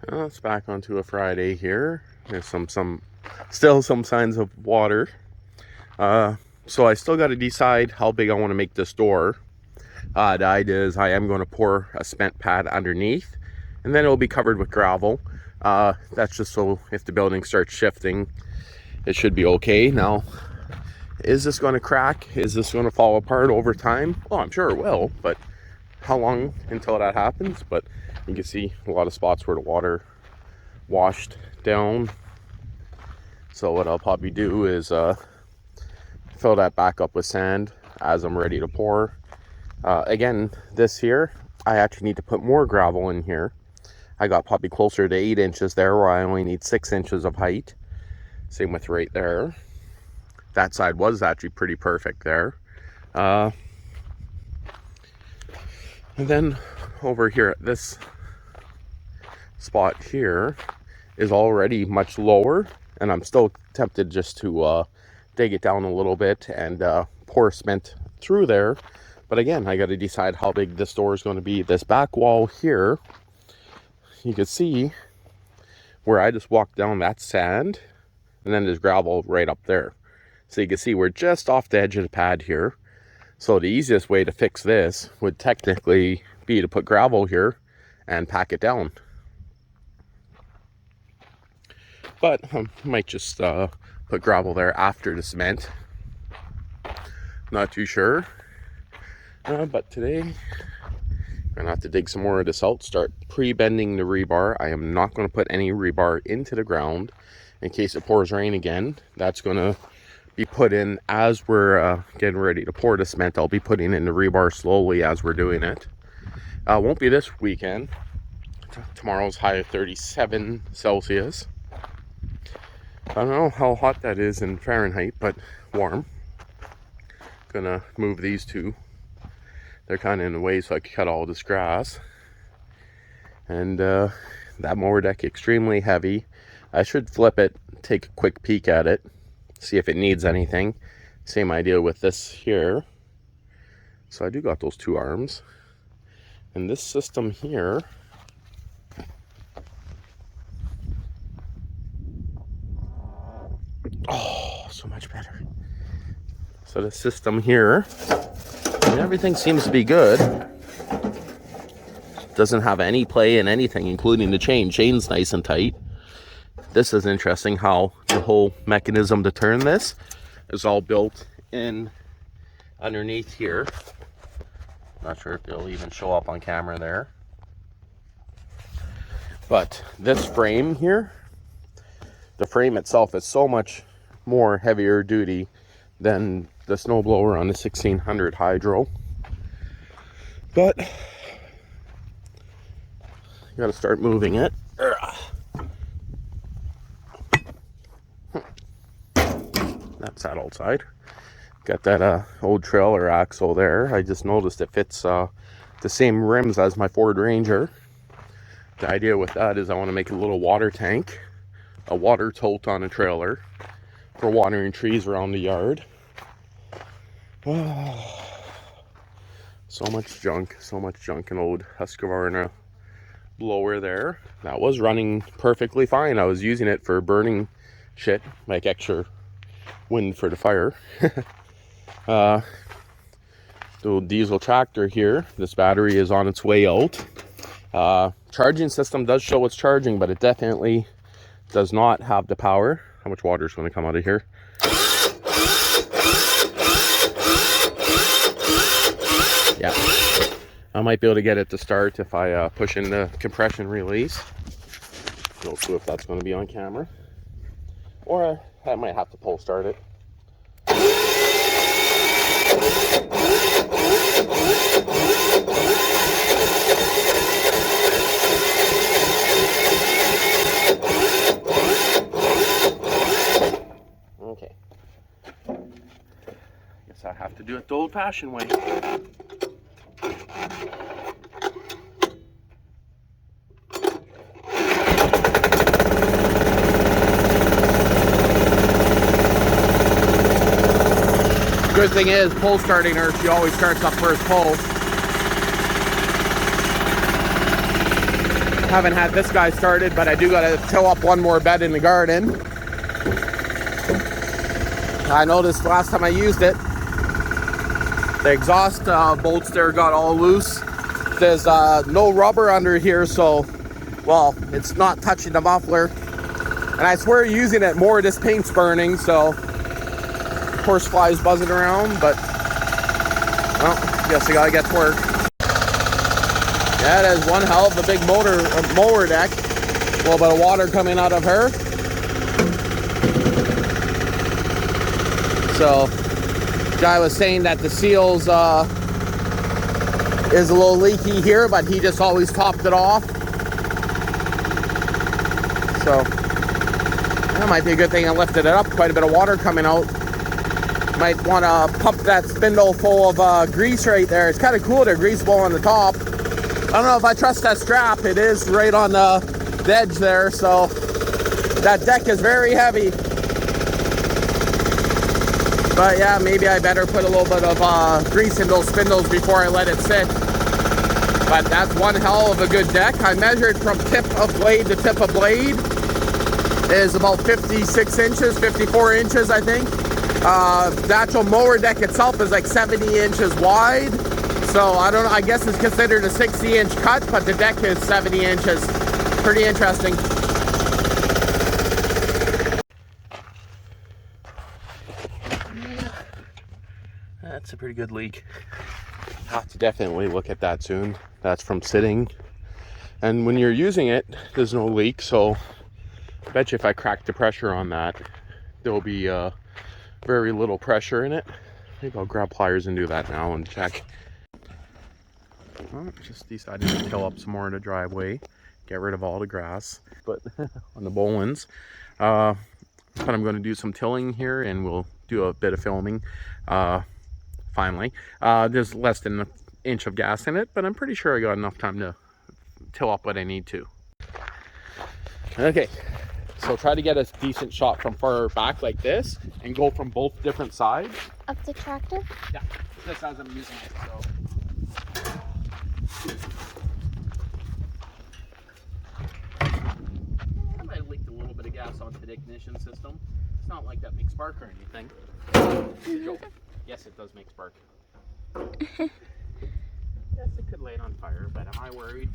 It's back onto a Friday here. There's still some signs of water. So I still got to decide how big I want to make this door. The idea is I am going to pour a cement pad underneath, and then it'll be covered with gravel. That's just so if the building starts shifting, it should be okay. Now, is this going to crack? Is this going to fall apart over time? Well, I'm sure it will, but how long until that happens? But you can see a lot of spots where the water washed down. So what I'll probably do is fill that back up with sand as I'm ready to pour. Again, this here, I actually need to put more gravel in here. I got probably closer to 8 inches there, where I only need 6 inches of height. Same with right there. That side was actually pretty perfect there. And then over here at this spot here is already much lower, and I'm still tempted just to dig it down a little bit and pour cement through there. But again, I got to decide how big this door is going to be. This back wall here, you can see where I just walked down, that sand, and then there's gravel right up there. So you can see we're just off the edge of the pad here. So the easiest way to fix this would technically be to put gravel here and pack it down. But I might just put gravel there after the cement. Not too sure. But today, I'm going to have to dig some more of this out, start pre-bending the rebar. I am not going to put any rebar into the ground in case it pours rain again. That's going to be put in as we're getting ready to pour the cement. I'll be putting in the rebar slowly as we're doing it. Won't be this weekend. Tomorrow's high of 37 Celsius. I don't know how hot that is in Fahrenheit, but warm. Gonna move these two. They're kind of in the way, so I can cut all this grass. And that mower deck, extremely heavy. I should flip it, take a quick peek at it, see if it needs anything. Same idea with this here. So I do got those 2 arms. And this system here, oh, so much better. So the system here, everything seems to be good. Doesn't have any play in anything, including the chain. Chain's nice and tight. This is interesting how the whole mechanism to turn this is all built in underneath here. Not sure if it'll even show up on camera there. But this frame here, the frame itself is so much more heavier duty than the snowblower on the 1600 Hydro. But you got to start moving it. That's that old side. Got that old trailer axle there. I just noticed it fits the same rims as my Ford Ranger. The idea with that is I want to make a little water tank, a water tote on a trailer for watering trees around the yard. So much junk, an old Husqvarna blower there. That was running perfectly fine. I was using it for burning shit, like extra wind for the fire. The diesel tractor here, this battery is on its way out. Charging system does show it's charging, but it definitely does not have the power. How much water is going to come out of here? Yeah, I might be able to get it to start if I push in the compression release. No clue if that's going to be on camera, or I might have to pull start it. Okay, guess I have to do it the old-fashioned way. Good thing is, pull starting her, she always starts up first pull. Haven't had this guy started, but I do gotta till up one more bed in the garden. I noticed last time I used it, the exhaust bolts there got all loose. There's no rubber under here, so, well, it's not touching the muffler. And I swear using it more, this paint's burning, so horseflies buzzing around, but, well, guess I gotta get to work. Yeah, that is one hell of a big mower deck. A little bit of water coming out of her. So, guy was saying that the seals is a little leaky here, but he just always topped it off. So, that might be a good thing I lifted it up. Quite a bit of water coming out. Might want to pump that spindle full of grease right there. It's kind of cool to grease ball on the top. I don't know if I trust that strap. It is right on the edge there, so that deck is very heavy. But yeah, maybe I better put a little bit of grease in those spindles before I let it sit. But that's one hell of a good deck. I measured from tip of blade to tip of blade. Is about 56 inches, 54 inches, I think. The actual mower deck itself is like 70 inches wide. So I don't know, I guess it's considered a 60-inch cut, but the deck is 70 inches. Pretty interesting. That's a pretty good leak. I'll have to definitely look at that soon. That's from sitting. And when you're using it, there's no leak, so I bet you if I crack the pressure on that, there'll be very little pressure in it. Maybe I'll grab pliers and do that now and check. Well, just decided to till up some more in the driveway, get rid of all the grass, but on the Bolens. But I'm going to do some tilling here and we'll do a bit of filming. Finally, there's less than an inch of gas in it, but I'm pretty sure I got enough time to till up what I need to. Okay, so try to get a decent shot from far back like this and go from both different sides. Of the tractor? Yeah, just as I'm using it, so. I might have leaked a little bit of gas onto the ignition system. It's not like that makes spark or anything. Yes, it does make spark. Yes, it could light on fire, but am I worried?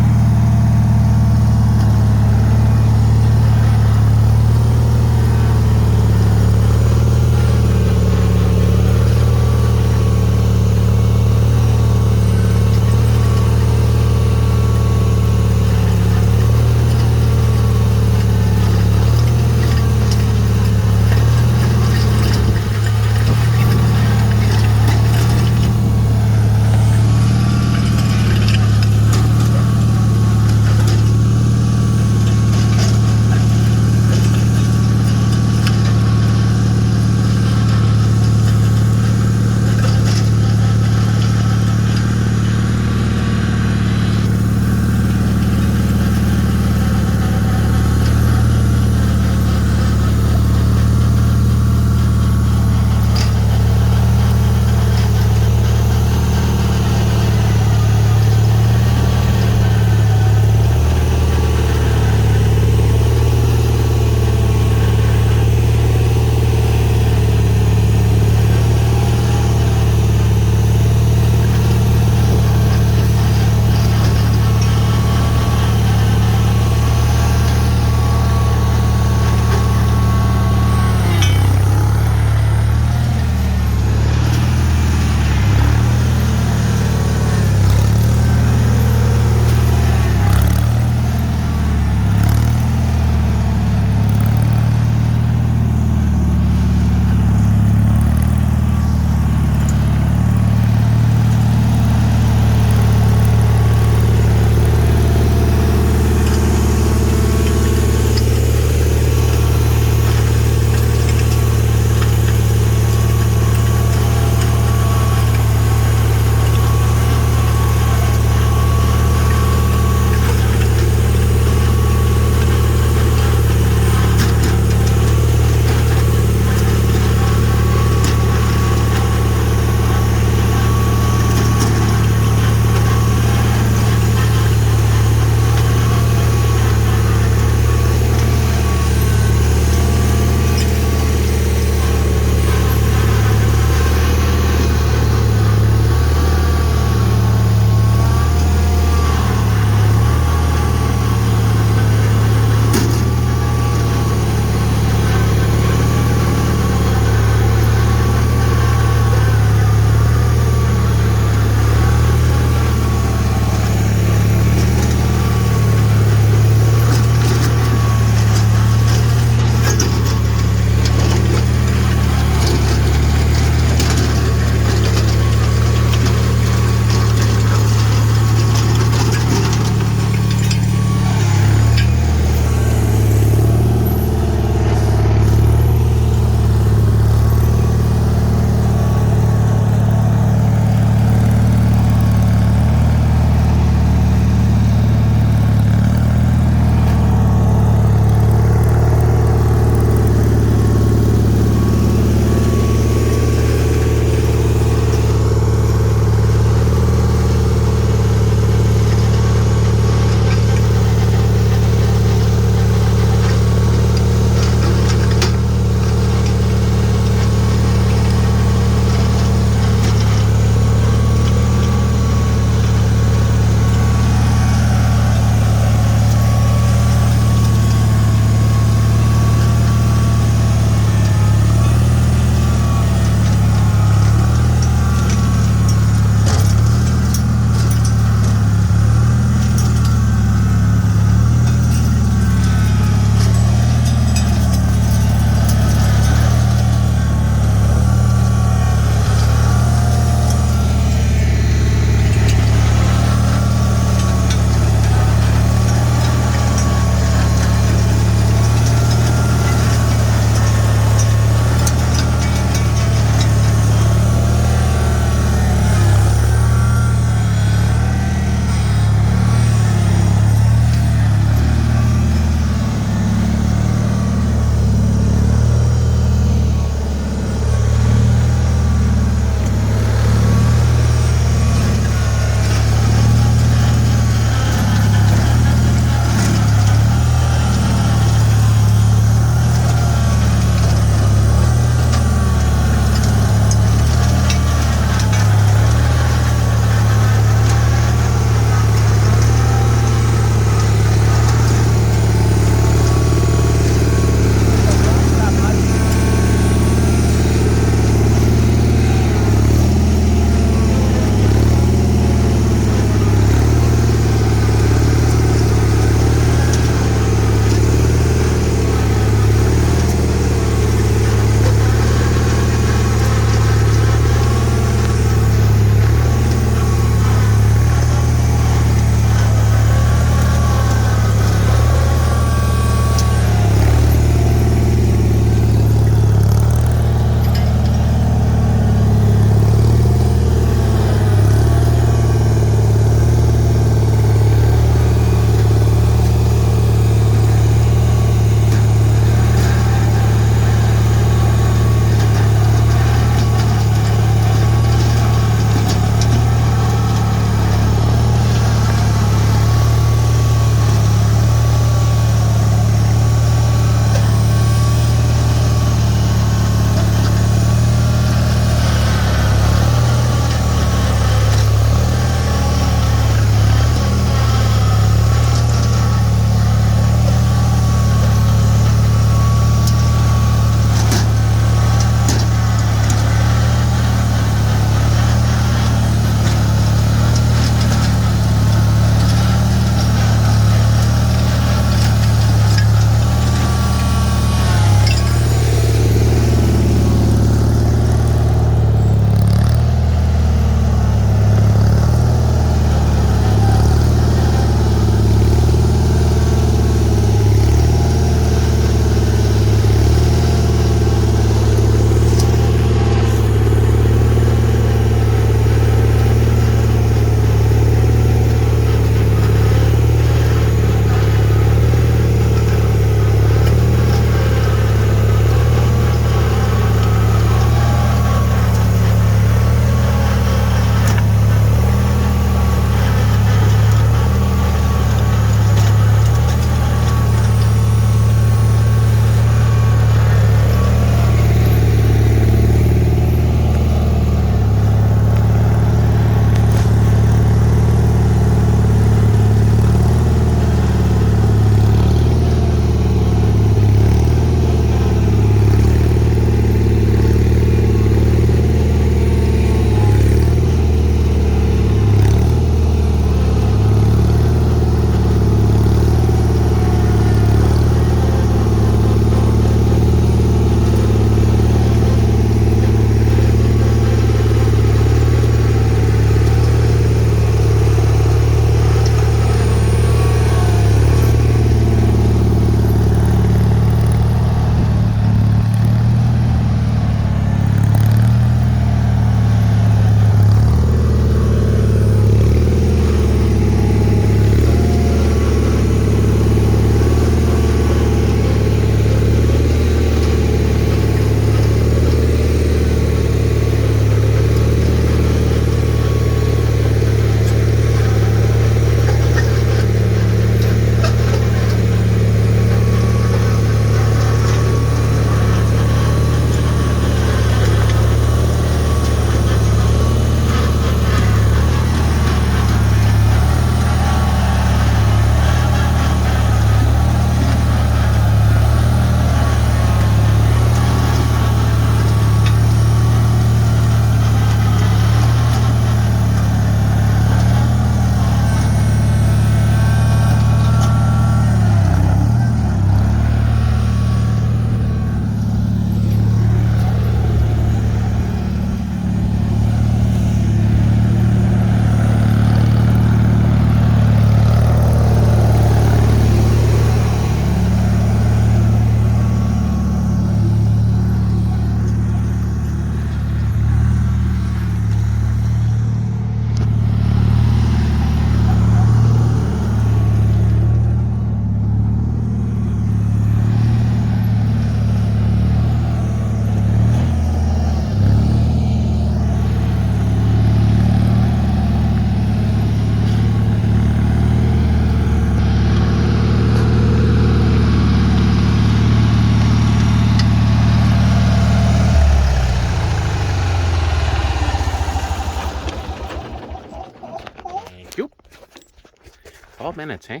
12 minutes, eh?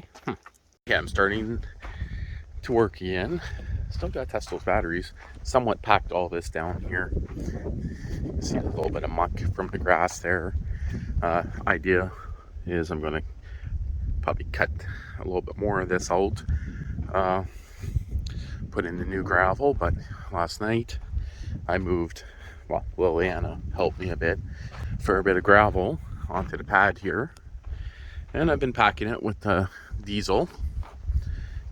Yeah, I'm starting to work again. Still got to test those batteries. Somewhat packed all this down here. You see a little bit of muck from the grass there. Idea is I'm going to probably cut a little bit more of this out. Put in the new gravel, but last night I moved, well, Liliana helped me a bit for a bit of gravel onto the pad here. And I've been packing it with the diesel.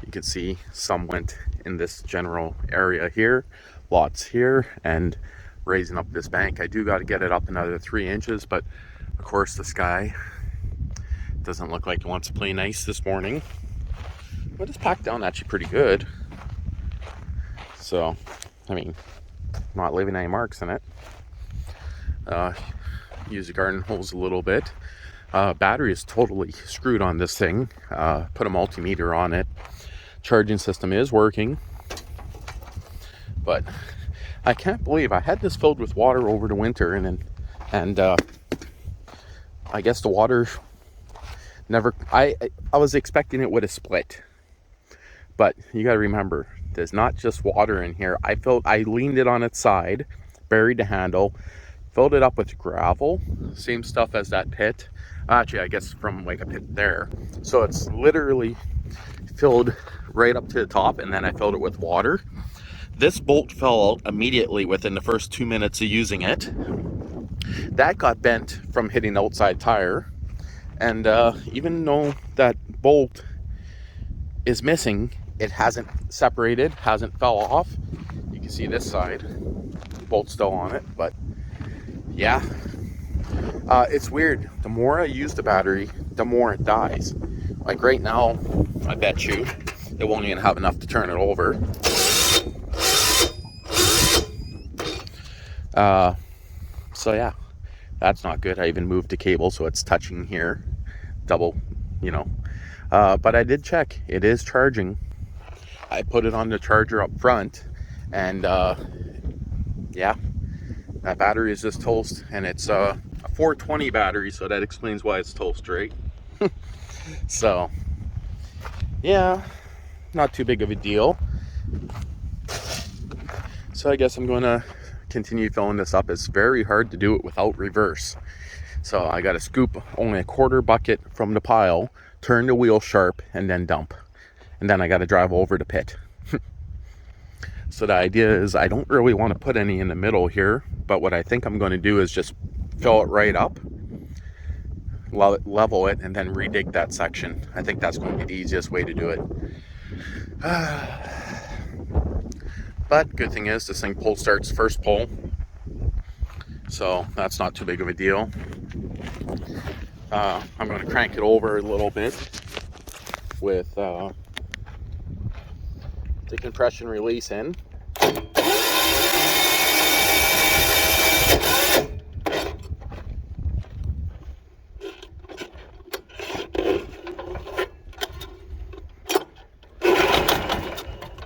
You can see some went in this general area here, lots here, and raising up this bank. I do got to get it up another 3 inches, but of course the sky doesn't look like it wants to play nice this morning. But it's packed down actually pretty good. So, I mean, not leaving any marks in it. Use the garden hose a little bit. Battery is totally screwed on this thing. Put a multimeter on it. Charging system is working, but I can't believe I had this filled with water over the winter, and I guess the water never. I was expecting it would have split, but you got to remember, there's not just water in here. I leaned it on its side, buried the handle, filled it up with gravel, same stuff as that pit. Actually, I guess from like a pit there. So it's literally filled right up to the top, and then I filled it with water. This bolt fell out immediately within the first 2 minutes of using it. That got bent from hitting the outside tire, and even though that bolt is missing, it hasn't separated, hasn't fell off. You can see this side, the bolt's still on it, but yeah. It's weird. The more I use the battery, the more it dies. Like right now, I bet you it won't even have enough to turn it over. So yeah, that's not good. I even moved the cable so it's touching here, double, but I did check. It is charging. I put it on the charger up front, and yeah, that battery is just toast, and it's a 420 battery, so that explains why it's toast, right? So yeah, not too big of a deal. So I guess I'm going to continue filling this up. It's very hard to do it without reverse. So I got to scoop only a quarter bucket from the pile, turn the wheel sharp, and then dump. And then I got to drive over the pit. So the idea is I don't really want to put any in the middle here, but what I think I'm going to do is just fill it right up, level it, and then redig that section. I think that's going to be the easiest way to do it. But good thing is this thing pull starts first pull, so that's not too big of a deal. I'm going to crank it over a little bit with the compression release in.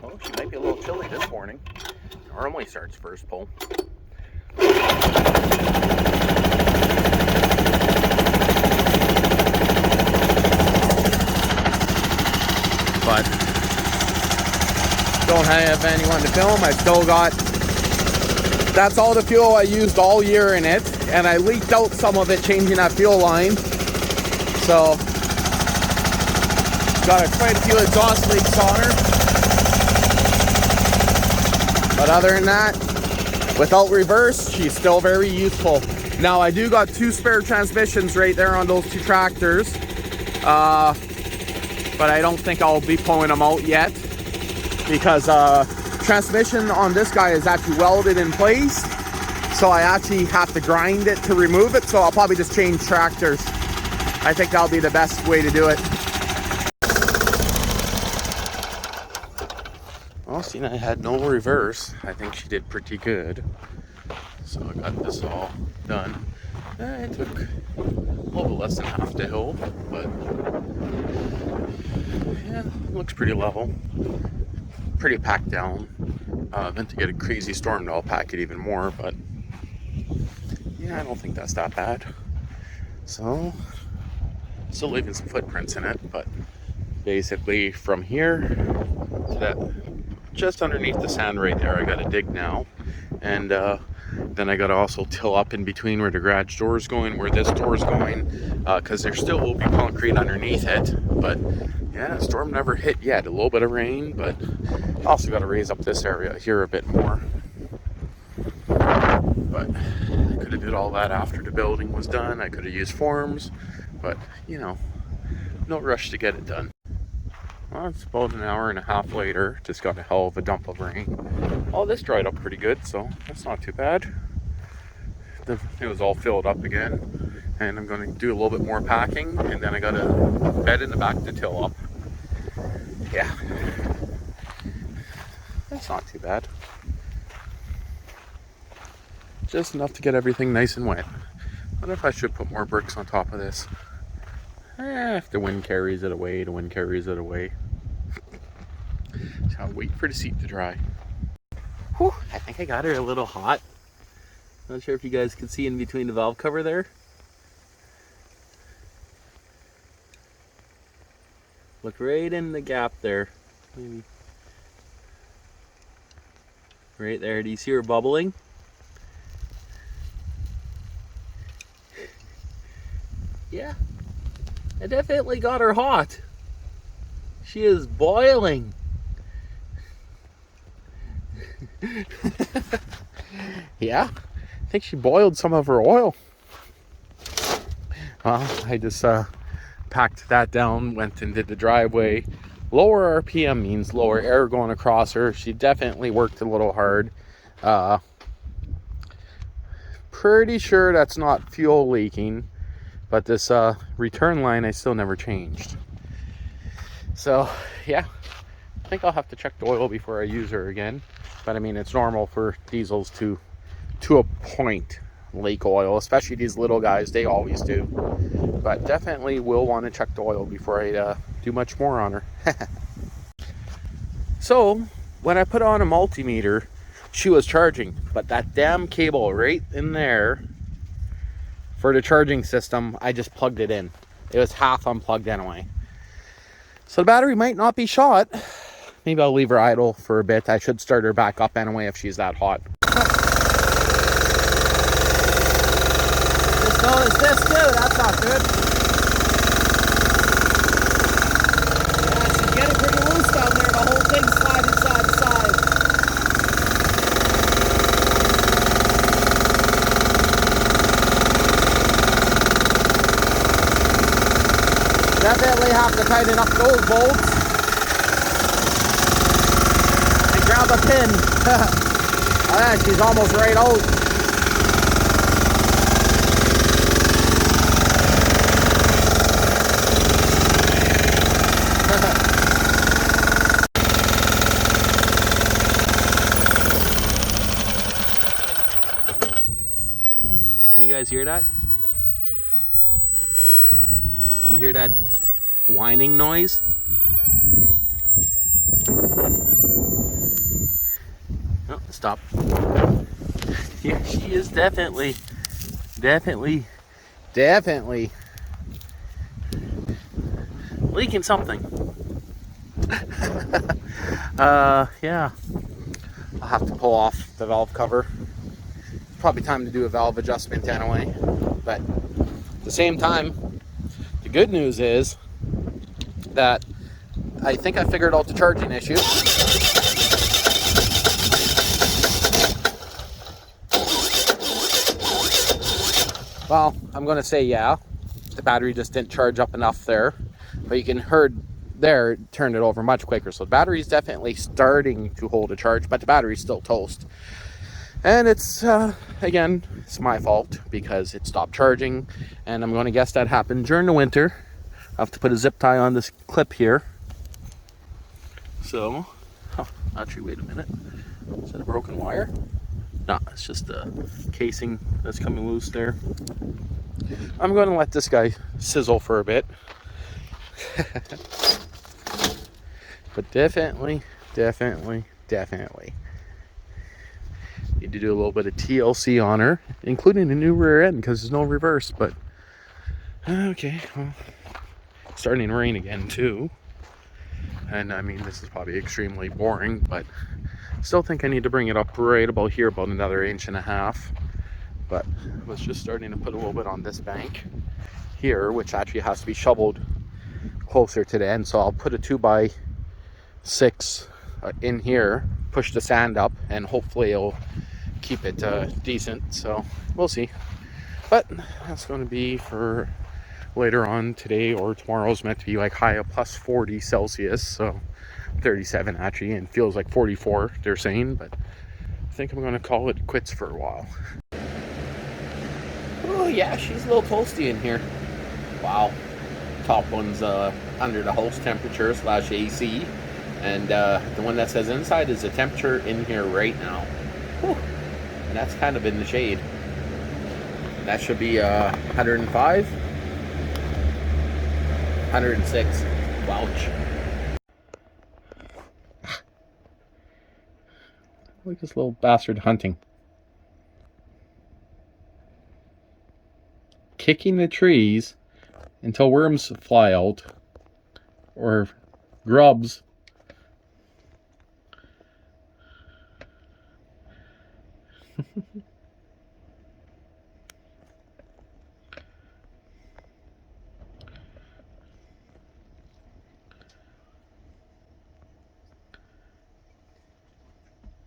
Oh, she might be a little chilly this morning. Normally starts first pull. But don't have anyone to film. I still got, that's all the fuel I used all year in it, and I leaked out some of it changing that fuel line. So got quite a few exhaust leaks on her. But other than that, without reverse, she's still very useful. Now I do got 2 spare transmissions right there on those 2 tractors. But I don't think I'll be pulling them out yet, because transmission on this guy is actually welded in place, so I actually have to grind it to remove it. So I'll probably just change tractors. I think that'll be the best way to do it. Well, seeing I had no reverse, I think she did pretty good. So I got this all done. It took a little bit less than half the hill, but yeah, looks pretty level. Pretty packed down. Meant to get a crazy storm, I'll pack it even more, but yeah, I don't think that's that bad. So Still leaving some footprints in it, but basically from here to that, just underneath the sand right there, I got to dig now. And then I got to also till up in between where the garage door is going, where this door is going, because there still will be concrete underneath it. But yeah, storm never hit yet. A little bit of rain, but also got to raise up this area here a bit more. But I could have did all that after the building was done. I could have used forms, but you know, no rush to get it done. Well, it's about an hour and a half later. Just got a hell of a dump of rain. Oh, this dried up pretty good, so that's not too bad. It was all filled up again, and I'm going to do a little bit more packing, and then I got a bed in the back to till up. Yeah, that's not too bad. Just enough to get everything nice and wet. I wonder if I should put more bricks on top of this. If the wind carries it away, the wind carries it away. So I'll wait for the seat to dry. Whew, I think I got her a little hot. Not sure if you guys can see in between the valve cover there. Look right in the gap there. Maybe. Right there, do you see her bubbling? Yeah, I definitely got her hot. She is boiling. Yeah, I think she boiled some of her oil. Well, I just packed that down, went and did the driveway. Lower RPM means lower air going across her. She definitely worked a little hard. Pretty sure that's not fuel leaking, but this return line I still never changed. So yeah, I think I'll have to check the oil before I use her again. But I mean, it's normal for diesels to a point leak oil, especially these little guys. They always do. But definitely will want to check the oil before I do much more on her. So when I put on a multimeter, she was charging, but that damn cable right in there for the charging system, I just plugged it in. It was half unplugged anyway. So the battery might not be shot. Maybe I'll leave her idle for a bit. I should start her back up anyway if she's that hot. Just noticed this too, that's not good. Yeah, she's getting pretty loose down there. The whole thing's sliding side to side. Definitely have to tighten up those bolts. And grab a pin. Oh yeah, she's almost right out. Can you guys hear that? Do you hear that whining noise? Oh, stop. Here she is, definitely leaking something. Yeah, I'll have to pull off the valve cover. It's probably time to do a valve adjustment anyway, but at the same time, the good news is that I think I figured out the charging issue. Well, I'm going to say yeah, the battery just didn't charge up enough there, but you can heard there it turned it over much quicker. So the battery's definitely starting to hold a charge, but the battery's still toast. And it's, again, it's my fault because it stopped charging, and I'm going to guess that happened during the winter. I have to put a zip tie on this clip here. So, oh, actually, wait a minute. Is that a broken wire? No, it's just a casing that's coming loose there. I'm going to let this guy sizzle for a bit. But definitely need to do a little bit of TLC on her, including a new rear end because there's no reverse. But okay, well, starting to rain again too. And I mean, this is probably extremely boring, but still think I need to bring it up right about here, about another 1.5 inches. But I was just starting to put a little bit on this bank here, which actually has to be shoveled closer to the end. So I'll put a 2x6 in here, push the sand up, and hopefully it'll keep it decent. So we'll see. But that's going to be for later on. Today or tomorrow is meant to be like high of plus 40 Celsius, so 37 actually, and feels like 44 they're saying. But I think I'm going to call it quits for a while. Oh yeah, she's a little toasty in here. Wow. Top one's under the house temperature / AC, and the one that says inside is the temperature in here right now. Whew. And that's kind of in the shade. That should be 105, 106. Ouch. Look at this little bastard hunting. Kicking the trees until worms fly out, or grubs.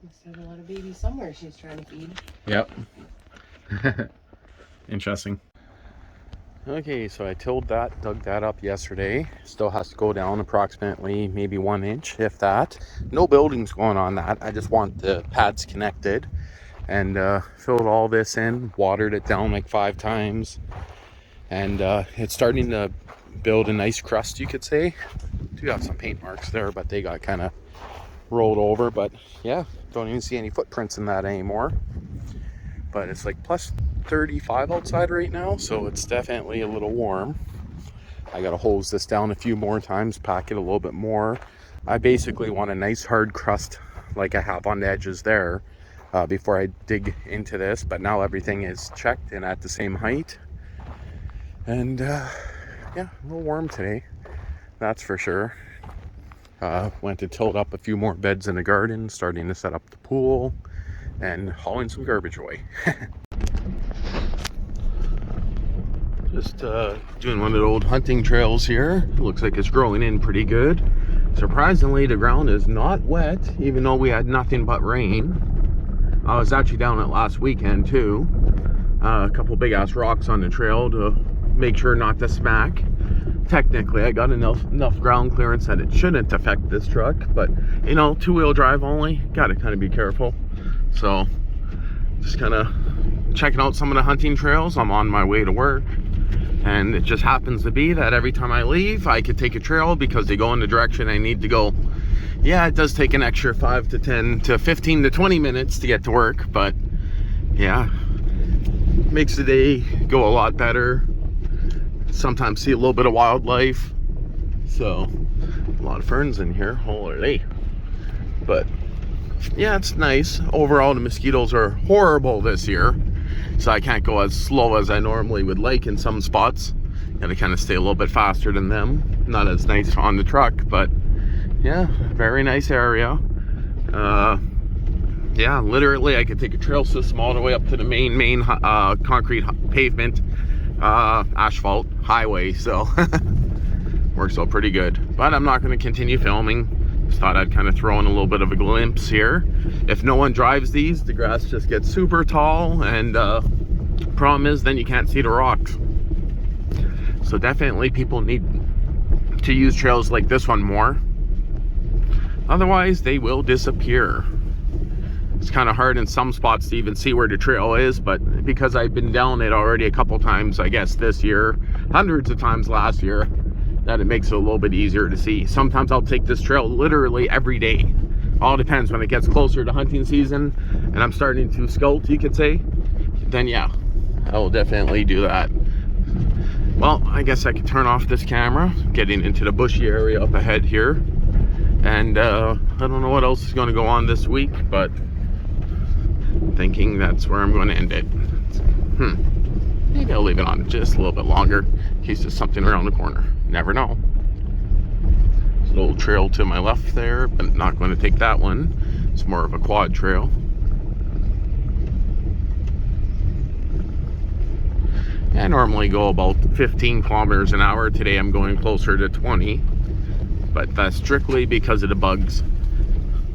Must have a lot of babies somewhere she's trying to feed. Yep. Interesting. Okay, so I tilled that, dug that up yesterday. Still has to go down approximately maybe 1 inch, if that. No buildings going on that. I just want the pads connected. And filled all this in, watered it down like 5 times. And it's starting to build a nice crust, you could say. Do got some paint marks there, but they got kind of rolled over. But yeah, don't even see any footprints in that anymore. But it's like plus 35 outside right now, so it's definitely a little warm. I gotta hose this down a few more times, pack it a little bit more. I basically want a nice hard crust like I have on the edges there before I dig into this, but now everything is checked and at the same height. And yeah, a little warm today, that's for sure. Went to tilt up a few more beds in the garden, starting to set up the pool and hauling some garbage away. Just doing one of the old hunting trails here. Looks like it's growing in pretty good. Surprisingly, the ground is not wet, even though we had nothing but rain. I was actually down it last weekend too. A couple big ass rocks on the trail to make sure not to smack. Technically, I got enough ground clearance that it shouldn't affect this truck, but you know, 2-wheel drive only, gotta kind of be careful. So just kind of checking out some of the hunting trails. I'm on my way to work, and it just happens to be that every time I leave I could take a trail because they go in the direction I need to go. Yeah, it does take an extra 5 to 10 to 15 to 20 minutes to get to work, but yeah, makes the day go a lot better. Sometimes see a little bit of wildlife. So a lot of ferns in here, holy. But yeah, it's nice. Overall, the mosquitoes are horrible this year, so I can't go as slow as I normally would like in some spots. Gotta kind of stay a little bit faster than them. Not as nice on the truck, but yeah, very nice area. Yeah, literally I could take a trail system all the way up to the main concrete pavement, asphalt highway, so works out pretty good. But I'm not going to continue filming. Just thought I'd kind of throw in a little bit of a glimpse here. If no one drives these, the grass just gets super tall, and problem is then you can't see the rocks. So definitely people need to use trails like this one more. Otherwise, they will disappear. It's kind of hard in some spots to even see where the trail is, but because I've been down it already a couple times, I guess this year, hundreds of times last year, that it makes it a little bit easier to see. Sometimes I'll take this trail literally every day. All depends. When it gets closer to hunting season and I'm starting to scout, you could say, then yeah, I will definitely do that. Well, I guess I could turn off this camera, getting into the bushy area up ahead here. And I don't know what else is going to go on this week, but thinking that's where I'm going to end it. Maybe I'll leave it on just a little bit longer in case there's something around the corner. Never know. There's a little trail to my left there, but not going to take that one. It's more of a quad trail. I normally go about 15 kilometers an hour. Today I'm going closer to 20, but that's strictly because of the bugs.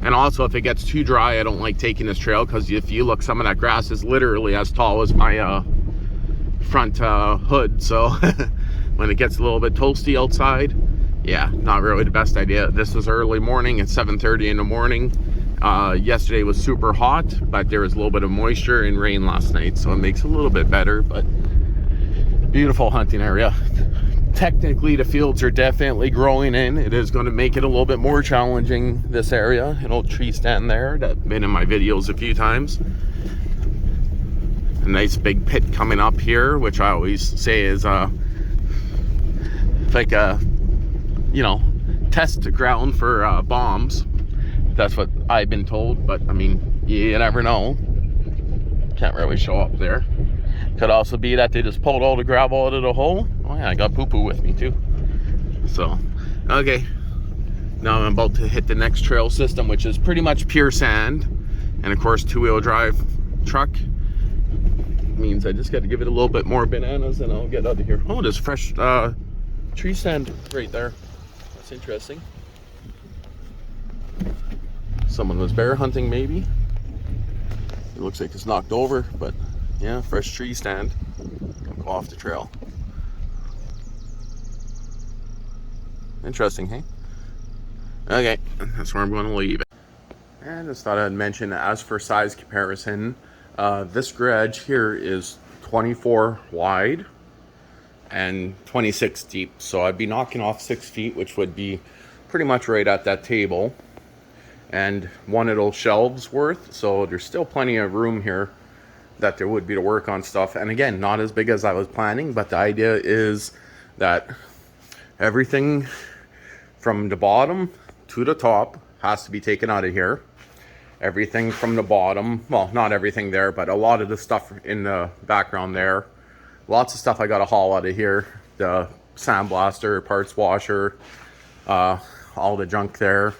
And also, if it gets too dry, I don't like taking this trail, because if you look, some of that grass is literally as tall as my front hood. So when it gets a little bit toasty outside, yeah, not really the best idea. This was early morning at 7:30 in the morning. Yesterday was super hot, but there was a little bit of moisture and rain last night, so it makes it a little bit better. But beautiful hunting area. Technically, the fields are definitely growing in. It is going to make it a little bit more challenging, this area. An old tree stand there that's been in my videos a few times. A nice big pit coming up here, which I always say is like a, you know, test ground for bombs. That's what I've been told, but I mean, you never know. Can't really show up there. Could also be that they just pulled all the gravel out of the hole. Oh yeah, I got poo-poo with me too. So, okay. Now I'm about to hit the next trail system, which is pretty much pure sand. And of course, two-wheel drive truck. Means I just got to give it a little bit more bananas and I'll get out of here. Oh, there's fresh tree stand right there. That's interesting. Someone was bear hunting, maybe. It looks like it's knocked over, but yeah, fresh tree stand. I'll go off the trail. Interesting, hey? Okay, that's where I'm going to leave it. And I just thought I'd mention, as for size comparison, this garage here is 24 wide and 26 deep. So I'd be knocking off 6 feet, which would be pretty much right at that table. And one of those shelves worth. So there's still plenty of room here that there would be to work on stuff. And again, not as big as I was planning, but the idea is that everything from the bottom to the top has to be taken out of here. Everything from the bottom, well, not everything there, but a lot of the stuff in the background there. Lots of stuff I got to haul out of here. The sandblaster, parts washer, all the junk there.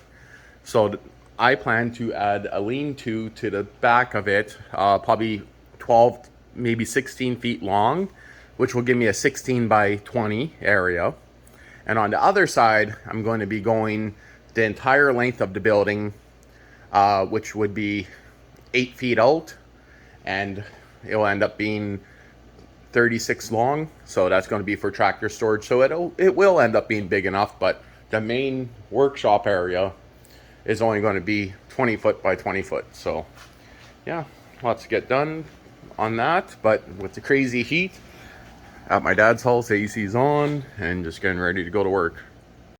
So I plan to add a lean-to the back of it, probably 12, maybe 16 feet long, which will give me a 16 by 20 area. And on the other side, I'm going to be going the entire length of the building, which would be 8 feet out, and it will end up being 36 long. So that's going to be for tractor storage. So it will end up being big enough, but the main workshop area is only going to be 20 foot by 20 foot. So yeah, lots to get done on that. But with the crazy heat at my dad's house, AC's on, and just getting ready to go to work.